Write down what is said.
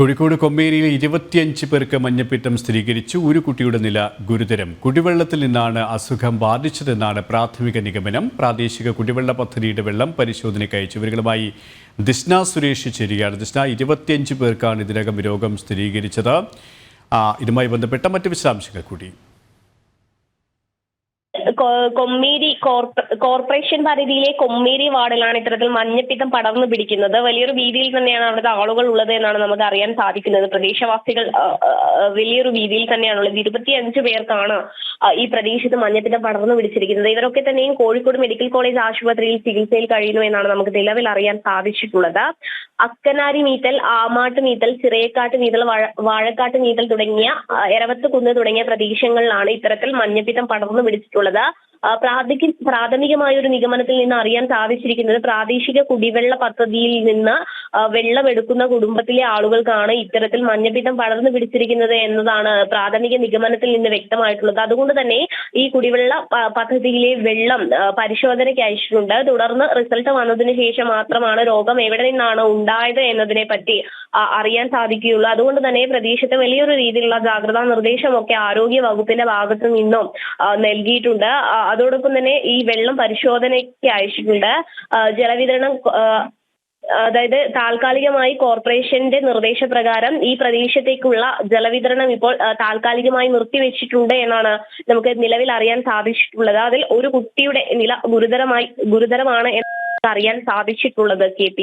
കോഴിക്കോട് കൊമ്മേരിയിൽ 25 പേർക്ക് മഞ്ഞപ്പിത്തം സ്ഥിരീകരിച്ചു. ഒരു കുട്ടിയുടെ നില ഗുരുതരം. കുടിവെള്ളത്തിൽ നിന്നാണ് അസുഖം ബാധിച്ചതെന്നാണ് പ്രാഥമിക നിഗമനം. പ്രാദേശിക കുടിവെള്ള പദ്ധതിയുടെ വെള്ളം പരിശോധനയ്ക്ക് അയച്ചു. ഇവരുമായി ദിസ്ന സുരേഷ് ചേരുകയാണ്. ദിസ്ന, 25 പേർക്കാണ് ഇതിനകം രോഗം സ്ഥിരീകരിച്ചത്. ഇതുമായി ബന്ധപ്പെട്ട മറ്റ് വിശദാംശങ്ങൾ കൂടി. കൊമ്മേരി കോർപ്പറേഷൻ പരിധിയിലെ കൊമ്മേരി വാർഡിലാണ് ഇത്തരത്തിൽ മഞ്ഞപ്പിത്തം പടർന്നു പിടിക്കുന്നത്. വലിയൊരു ഭീതിയിൽ തന്നെയാണ് അവിടുത്തെ ആളുകൾ ഉള്ളത് എന്നാണ് നമുക്ക് അറിയാൻ സാധിക്കുന്നത്. പ്രദേശവാസികൾ വലിയൊരു ഭീതിയിൽ തന്നെയാണുള്ളത്. 25 പേർക്കാണ് ഈ പ്രദേശത്ത് മഞ്ഞപ്പിത്തം പടർന്നു പിടിച്ചിരിക്കുന്നത്. ഇവരൊക്കെ തന്നെയും കോഴിക്കോട് മെഡിക്കൽ കോളേജ് ആശുപത്രിയിൽ ചികിത്സയിൽ കഴിയുന്നു എന്നാണ് നമുക്ക് നിലവിൽ അറിയാൻ സാധിച്ചിട്ടുള്ളത്. അക്കനാരി മീത്തൽ, ആമാട്ട് മീത്തൽ, ചിറയക്കാട്ട് മീത്തൽ, വാഴക്കാട്ട് മീത്തൽ തുടങ്ങിയ എരവത്ത് കുന്ന് തുടങ്ങിയ പ്രദേശങ്ങളിലാണ് ഇത്തരത്തിൽ മഞ്ഞപ്പിത്തം പടർന്നു പിടിച്ചിട്ടുള്ളത്. പ്രാഥമികമായ ഒരു നിഗമനത്തിൽ നിന്ന് അറിയാൻ സാധിച്ചിരിക്കുന്നത് പ്രാദേശിക കുടിവെള്ള പദ്ധതിയിൽ നിന്ന് വെള്ളം എടുക്കുന്ന കുടുംബത്തിലെ ആളുകൾക്കാണ് ഇത്തരത്തിൽ മഞ്ഞപ്പിത്തം പടർന്നു പിടിച്ചിരിക്കുന്നത് എന്നതാണ് പ്രാഥമിക നിഗമനത്തിൽ നിന്ന് വ്യക്തമായിട്ടുള്ളത്. അതുകൊണ്ട് തന്നെ ഈ കുടിവെള്ള പദ്ധതിയിലെ വെള്ളം പരിശോധനയ്ക്ക് അയച്ചിട്ടുണ്ട്. തുടർന്ന് റിസൾട്ട് വന്നതിന് ശേഷം മാത്രമാണ് രോഗം എവിടെ നിന്നാണ് ഉണ്ടായത് എന്നതിനെ പറ്റി അറിയാൻ സാധിക്കുകയുള്ളൂ. അതുകൊണ്ട് തന്നെ പ്രദേശത്ത് വലിയൊരു രീതിയിലുള്ള ജാഗ്രതാ നിർദ്ദേശമൊക്കെ ആരോഗ്യ വകുപ്പിന്റെ ഭാഗത്തു നിന്നും നൽകിയിട്ടുണ്ട്. അതോടൊപ്പം തന്നെ ഈ വെള്ളം പരിശോധനയ്ക്ക് അയച്ചിട്ടുണ്ട്. ജലവിതരണം അതായത് താൽക്കാലികമായി കോർപ്പറേഷന്റെ നിർദ്ദേശപ്രകാരം ഈ പ്രദേശത്തേക്കുള്ള ജലവിതരണം ഇപ്പോൾ താൽക്കാലികമായി നിർത്തിവെച്ചിട്ടുണ്ട് എന്നാണ് നമുക്ക് നിലവിൽ അറിയാൻ സാധിച്ചിട്ടുള്ളത്. അതിൽ ഒരു കുട്ടിയുടെ നില ഗുരുതരമാണ് എന്ന് അറിയാൻ സാധിച്ചിട്ടുള്ളത്. KP